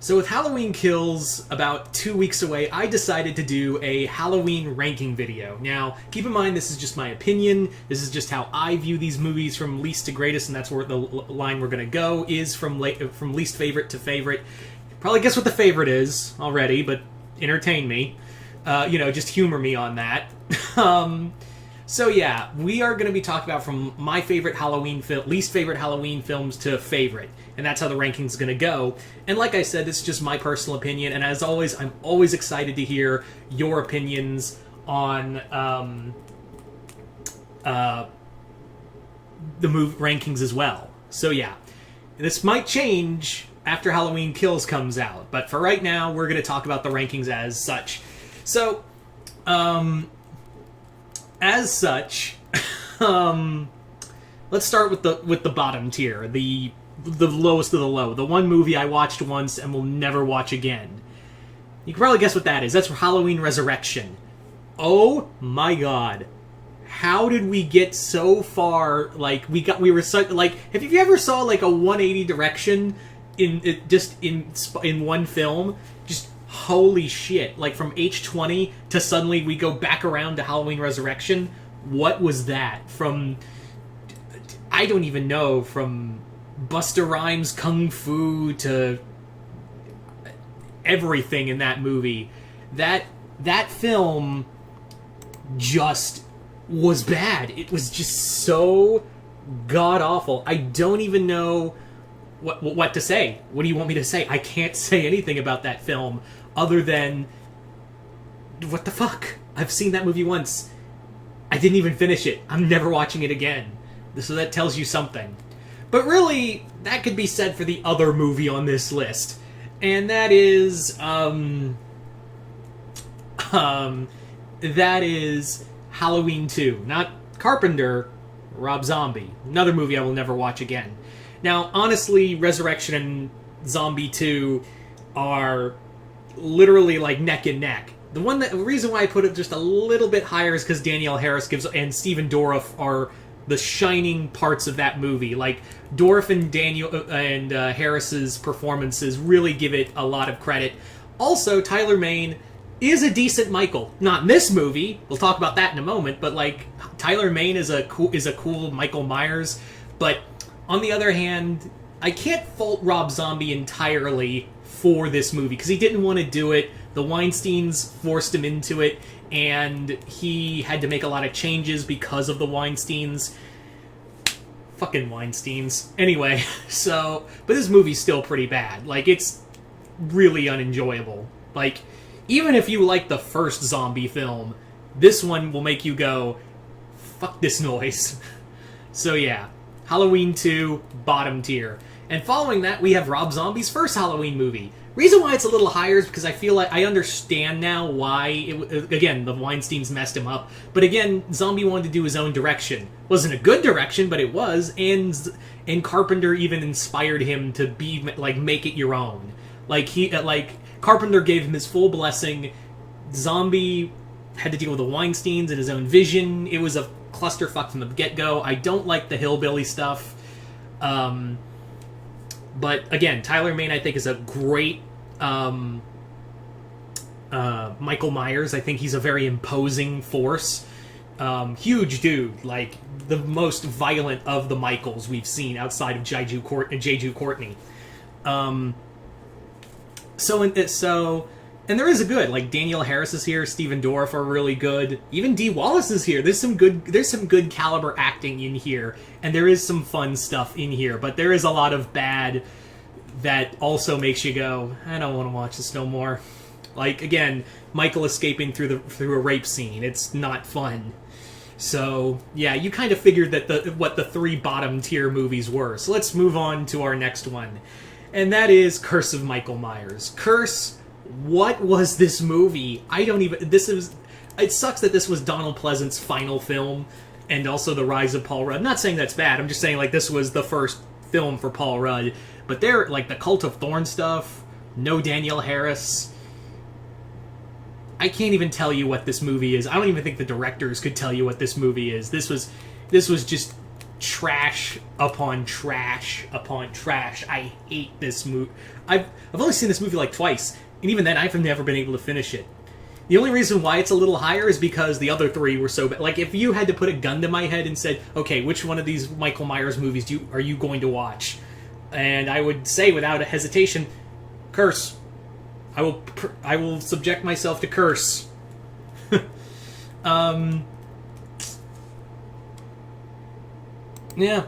So with Halloween Kills about 2 weeks away, I decided to do a Halloween ranking video. Now, keep in mind this is just my opinion. This is just how I view these movies from least to greatest, and that's where the line we're going to go is from least favorite to favorite. Probably guess what the favorite is already, but entertain me. Just humor me on that. So yeah, we are going to be talking about from my favorite Halloween film, least favorite Halloween films to favorite, and that's how the ranking's going to go. And like I said, this is just my personal opinion, and as always, I'm always excited to hear your opinions on the movie rankings as well. So yeah, this might change after Halloween Kills comes out, but for right now, we're going to talk about the rankings as such. So, as such, let's start with the bottom tier, the lowest of the low, the one movie I watched once and will never watch again. You can probably guess what that is. That's Halloween Resurrection. Oh my god. How did we get so far? Like, we were such, like, have you ever saw like a 180 direction in one film? Just holy shit. Like, from H20 to suddenly we go back around to Halloween Resurrection. What was that? From, I don't even know, from Busta Rhymes Kung Fu to everything in that movie. That film just was bad. It was just so god-awful. I don't even know what to say. What do you want me to say? I can't say anything about that film other than, what the fuck? I've seen that movie once. I didn't even finish it. I'm never watching it again. So that tells you something. But really, that could be said for the other movie on this list. And that is, that is Halloween 2. Not Carpenter, Rob Zombie. Another movie I will never watch again. Now, honestly, Resurrection and Zombie 2 are literally like neck and neck. The reason why I put it just a little bit higher is because Danielle Harris and Stephen Dorff are the shining parts of that movie. Like, Dorff and Harris's performances really give it a lot of credit. Also, Tyler Mane is a decent Michael. Not in this movie. We'll talk about that in a moment. But like, Tyler Mane is a cool Michael Myers. But on the other hand, I can't fault Rob Zombie entirely for this movie because he didn't want to do it. The Weinsteins forced him into it, and he had to make a lot of changes because of the Weinsteins. Fucking Weinsteins. Anyway, so, but this movie's still pretty bad. Like, it's really unenjoyable. Like, even if you like the first zombie film, this one will make you go, fuck this noise. So yeah, Halloween 2, bottom tier. And following that, we have Rob Zombie's first Halloween movie. Reason why it's a little higher is because I feel like I understand now why, again, the Weinsteins messed him up. But again, Zombie wanted to do his own direction. Wasn't a good direction, but it was. And Carpenter even inspired him to be, like, make it your own. Carpenter gave him his full blessing. Zombie had to deal with the Weinsteins and his own vision. It was a clusterfuck from the get-go. I don't like the hillbilly stuff. But again, Tyler Mane, I think, is a great Michael Myers. I think he's a very imposing force. Huge dude, like the most violent of the Michaels we've seen outside of Jeju Courtney. And there is a good, like, Danielle Harris is here, Stephen Dorff are really good. Even Dee Wallace is here. There's some good caliber acting in here, and there is some fun stuff in here, but there is a lot of bad that also makes you go, I don't want to watch this no more. Like, again, Michael escaping through a rape scene. It's not fun. So, yeah, you kind of figured that what the three bottom tier movies were. So let's move on to our next one. And that is Curse of Michael Myers. Curse, what was this movie? It sucks that this was Donald Pleasance's final film, and also the rise of Paul Rudd. I'm not saying that's bad, I'm just saying, like, this was the first film for Paul Rudd. But they're, like, the Cult of Thorn stuff, no Danielle Harris. I can't even tell you what this movie is. I don't even think the directors could tell you what this movie is. This was just trash upon trash upon trash. I hate this movie. I've only seen this movie like twice, and even then I've never been able to finish it. The only reason why it's a little higher is because the other three were so bad. Like, if you had to put a gun to my head and said, okay, which one of these Michael Myers movies are you going to watch? And I would say without a hesitation, Curse. I will subject myself to Curse. Yeah.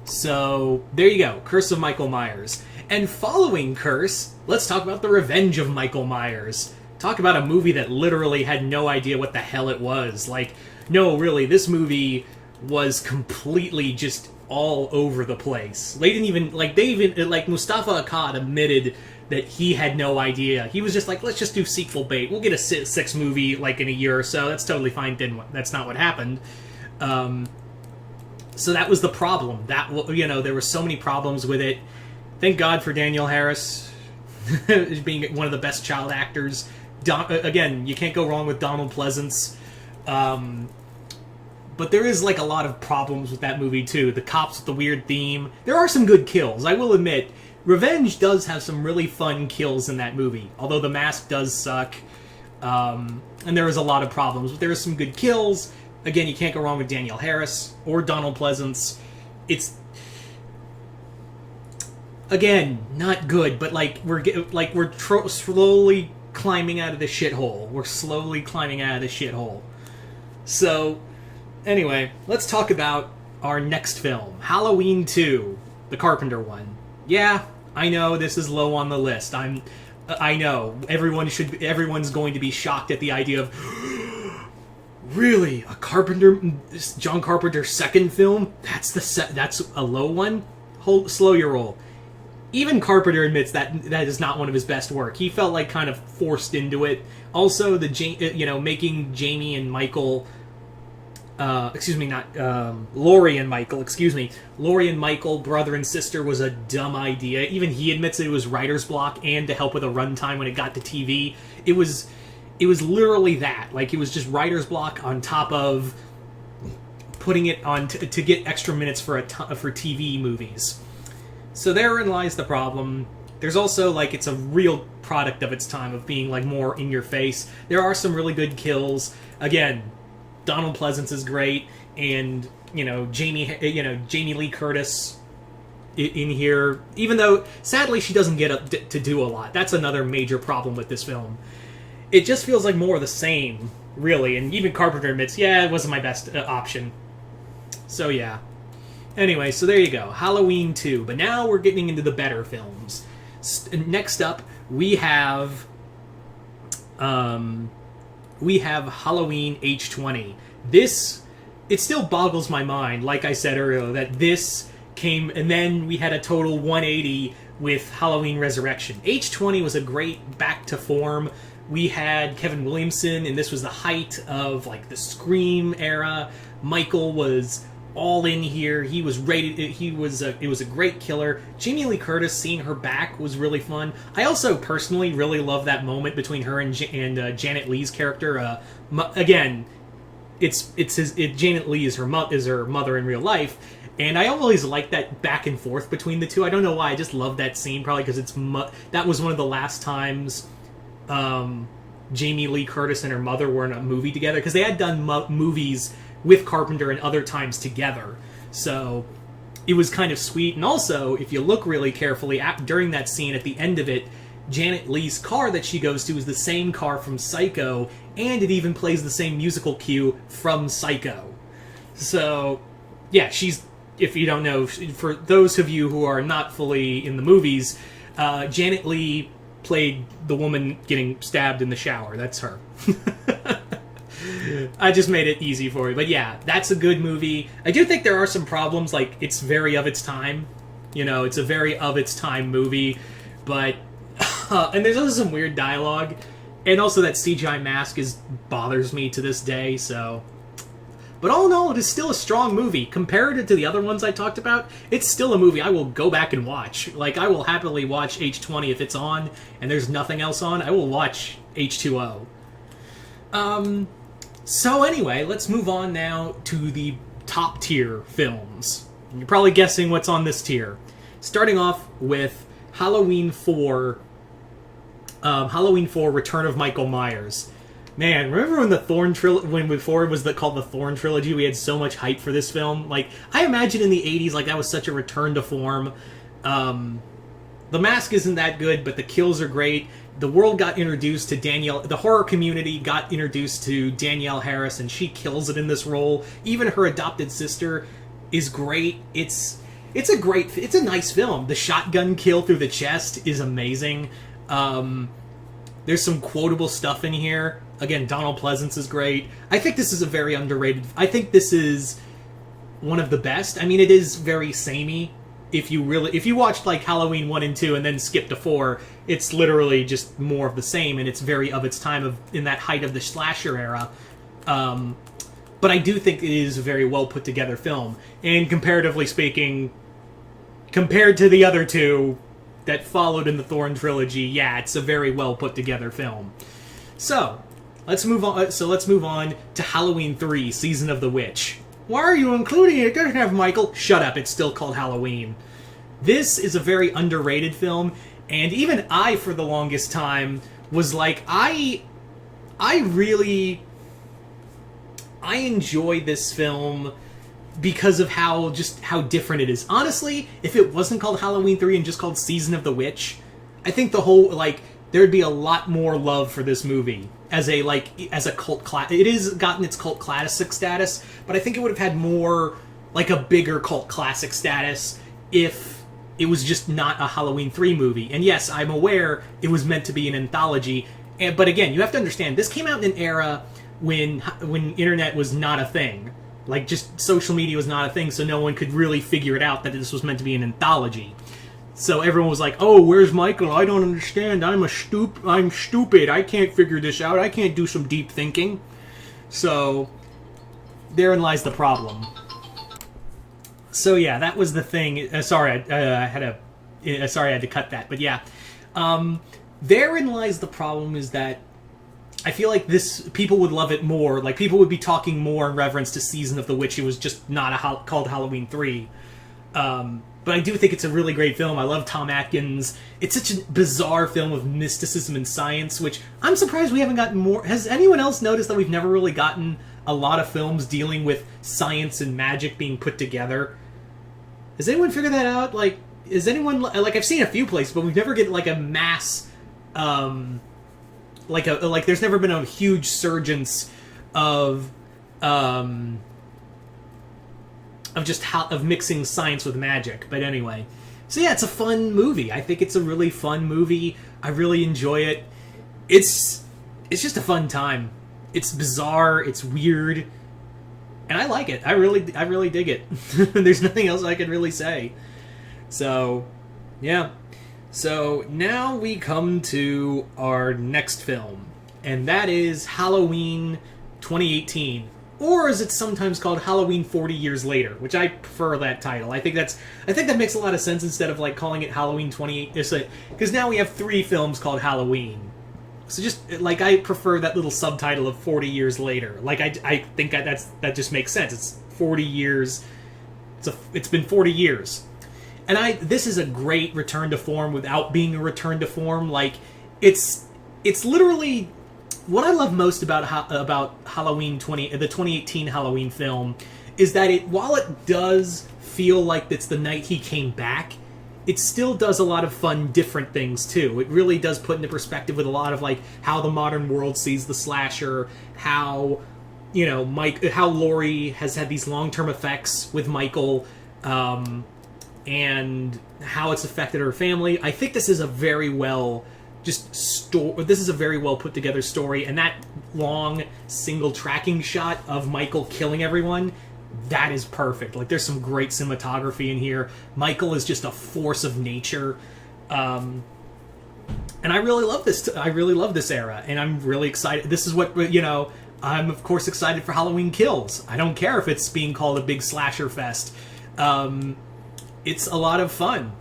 So, there you go. Curse of Michael Myers. And following Curse, let's talk about The Revenge of Michael Myers. Talk about a movie that literally had no idea what the hell it was. Like, no, really, this movie was completely just all over the place. They didn't even, like, Mustafa Akkad admitted that he had no idea. He was just like, let's just do sequel bait. We'll get a six movie, like, in a year or so. That's totally fine. That's not what happened. So that was the problem. There were so many problems with it. Thank God for Danielle Harris being one of the best child actors. Again, you can't go wrong with Donald Pleasance. But there is, like, a lot of problems with that movie, too. The cops with the weird theme. There are some good kills, I will admit. Revenge does have some really fun kills in that movie, although the mask does suck. And there is a lot of problems, but there are some good kills. Again, you can't go wrong with Danielle Harris or Donald Pleasance. It's... Again, not good, but, like, we're slowly climbing out of the shithole. We're slowly climbing out of the shithole. So, anyway, let's talk about our next film, Halloween 2, the Carpenter one. Yeah, I know this is low on the list. I know everyone's going to be shocked at the idea of really John Carpenter's second film. That's a low one. Slow your roll. Even Carpenter admits that is not one of his best work. He felt like kind of forced into it. Also, making Jamie and Michael. Laurie and Michael, Laurie and Michael, brother and sister, was a dumb idea. Even he admits that it was writer's block and to help with a runtime when it got to TV. It was literally that. Like, it was just writer's block on top of putting it on to get extra minutes for TV movies. So therein lies the problem. There's also, like, it's a real product of its time of being, like, more in your face. There are some really good kills. Again, Donald Pleasance is great, and Jamie Lee Curtis in here. Even though sadly she doesn't get to do a lot. That's another major problem with this film. It just feels like more of the same, really. And even Carpenter admits, yeah, it wasn't my best option. So yeah. Anyway, so there you go, Halloween 2. But now we're getting into the better films. Next up, we have Halloween H20. It still boggles my mind, like I said earlier, that this came, and then we had a total 180 with Halloween Resurrection. H20 was a great back to form. We had Kevin Williamson, and this was the height of, like, the Scream era. Michael was all in here. He was rated. It was a great killer. Jamie Lee Curtis, seeing her back was really fun. I also personally really love that moment between her and Janet Leigh's character. Again, Janet Leigh is her mother in real life, and I always like that back and forth between the two. I don't know why. I just love that scene. Probably because that was one of the last times Jamie Lee Curtis and her mother were in a movie together, because they had done movies with Carpenter and other times together. So it was kind of sweet. And also, if you look really carefully, during that scene, at the end of it, Janet Leigh's car that she goes to is the same car from Psycho, and it even plays the same musical cue from Psycho. So, yeah, if you don't know, for those of you who are not fully in the movies, Janet Leigh played the woman getting stabbed in the shower. That's her. I just made it easy for you. But yeah, that's a good movie. I do think there are some problems, like, it's very of its time. It's a very of its time movie. But, and there's also some weird dialogue. And also that CGI mask bothers me to this day, so... But all in all, it is still a strong movie. Compared to the other ones I talked about, it's still a movie I will go back and watch. Like, I will happily watch H20 if it's on, and there's nothing else on. I will watch H2O. So anyway, let's move on now to the top tier films. And you're probably guessing what's on this tier. Starting off with Halloween 4, Halloween 4: Return of Michael Myers. Man, remember when the Thorn trilogy, when before it was called the Thorn trilogy, we had so much hype for this film. Like, I imagine in the 80s, like, that was such a return to form. The mask isn't that good, but the kills are great. The world got introduced to Danielle. The horror community got introduced to Danielle Harris, and she kills it in this role. Even her adopted sister is great. It's a nice film. The shotgun kill through the chest is amazing. There's some quotable stuff in here. Again, Donald Pleasance is great. I think this is a very underrated. I think this is one of the best. I mean, it is very samey. If you watched like Halloween 1 and 2 and then skip to 4, it's literally just more of the same, and it's very of its time in that height of the slasher era. But I do think it is a very well put together film, and comparatively speaking, compared to the other two that followed in the Thorn trilogy, yeah, it's a very well put together film. So let's move on. To Halloween 3: Season of the Witch. Why are you including it? It doesn't have Michael. Shut up, it's still called Halloween. This is a very underrated film, and even I, for the longest time, was like, I enjoy this film because of how different it is. Honestly, if it wasn't called Halloween 3 and just called Season of the Witch, I think there'd be a lot more love for this movie as a cult classic. It has gotten its cult classic status, but I think it would have had more, like, a bigger cult classic status if it was just not a Halloween 3 movie. And yes, I'm aware it was meant to be an anthology, but again, you have to understand, this came out in an era when internet was not a thing. Like, just social media was not a thing, so no one could really figure it out that this was meant to be an anthology. So everyone was like, "Oh, where's Michael? I don't understand. I'm stupid. I can't figure this out. I can't do some deep thinking." So therein lies the problem. So yeah, that was the thing. Sorry, I had to cut that. But yeah, therein lies the problem, is that I feel like people would love it more. Like, people would be talking more in reverence to Season of the Witch. It was just not called Halloween 3. But I do think it's a really great film. I love Tom Atkins. It's such a bizarre film of mysticism and science, which I'm surprised we haven't gotten more. Has anyone else noticed that we've never really gotten a lot of films dealing with science and magic being put together? Has anyone figured that out? Like, is anyone... Like, I've seen a few places, but we've never get, like, a mass... there's never been a huge surgence of mixing science with magic. But anyway, so yeah, it's a fun movie. I think it's a really fun movie. I really enjoy it. It's just a fun time. It's bizarre, it's weird, and I like it. I really dig it. There's nothing else I could really say. So, yeah. So now we come to our next film, and that is Halloween 2018. Or as it's sometimes called, Halloween 40 Years Later, which I prefer that title. I think that makes a lot of sense instead of, like, calling it Halloween 28. Because now we have 3 films called Halloween. So just, like, I prefer that little subtitle of 40 Years Later. Like, I think that just makes sense. It's 40 years. It's been 40 years. And this is a great return to form without being a return to form. Like, it's literally... What I love most about Halloween the 2018 Halloween film is that while it does feel like it's the night he came back, it still does a lot of fun, different things too. It really does put into perspective with a lot of, like, how the modern world sees the slasher, how, you know, how Laurie has had these long-term effects with Michael, and how it's affected her family. I think this is a very well put together story, and that long single tracking shot of Michael killing everyone, that is perfect. Like, there's some great cinematography in here. Michael is just a force of nature, and I really love this. I really love this era, and I'm really excited. This is what, you know, I'm of course excited for Halloween Kills. I don't care if it's being called a big slasher fest. It's a lot of fun.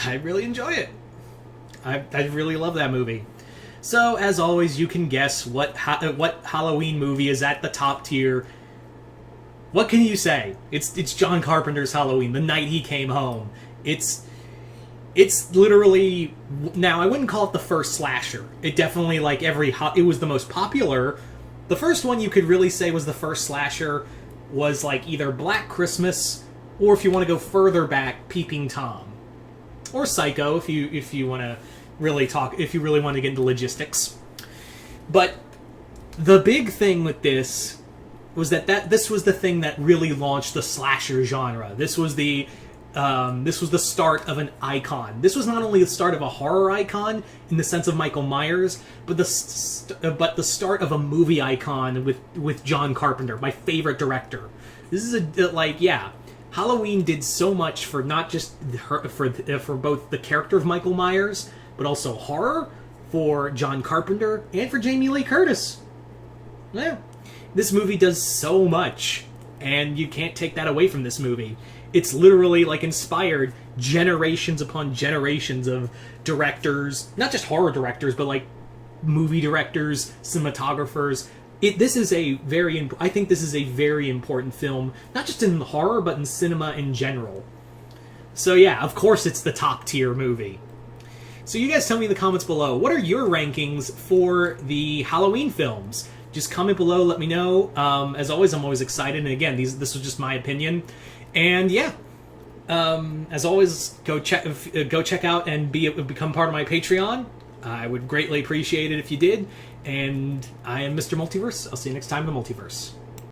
I really enjoy it. I really love that movie. So, as always, you can guess what Halloween movie is at the top tier. What can you say? It's John Carpenter's Halloween, the night he came home. It's literally, now I wouldn't call it the first slasher. It definitely, like it was the most popular. The first one you could really say was the first slasher was like either Black Christmas, or if you want to go further back, Peeping Tom, or Psycho if you want to really talk, if you really want to get into logistics. But the big thing with this was that this was the thing that really launched the slasher genre. This was the start of an icon. This was not only the start of a horror icon in the sense of Michael Myers, but the start of a movie icon with John Carpenter, my favorite director. This is Halloween did so much for not just for both the character of Michael Myers, but also horror for John Carpenter and for Jamie Lee Curtis. Yeah. This movie does so much, and you can't take that away from this movie. It's literally like inspired generations upon generations of directors, not just horror directors, but like movie directors, cinematographers. I think this is a very important film, not just in horror, but in cinema in general. So yeah, of course it's the top tier movie. So you guys tell me in the comments below, what are your rankings for the Halloween films? Just comment below, let me know. As always, I'm always excited, and again, this was just my opinion. And yeah, as always, go check out and become part of my Patreon. I would greatly appreciate it if you did. And I am Mr. Multiverse. I'll see you next time in the Multiverse.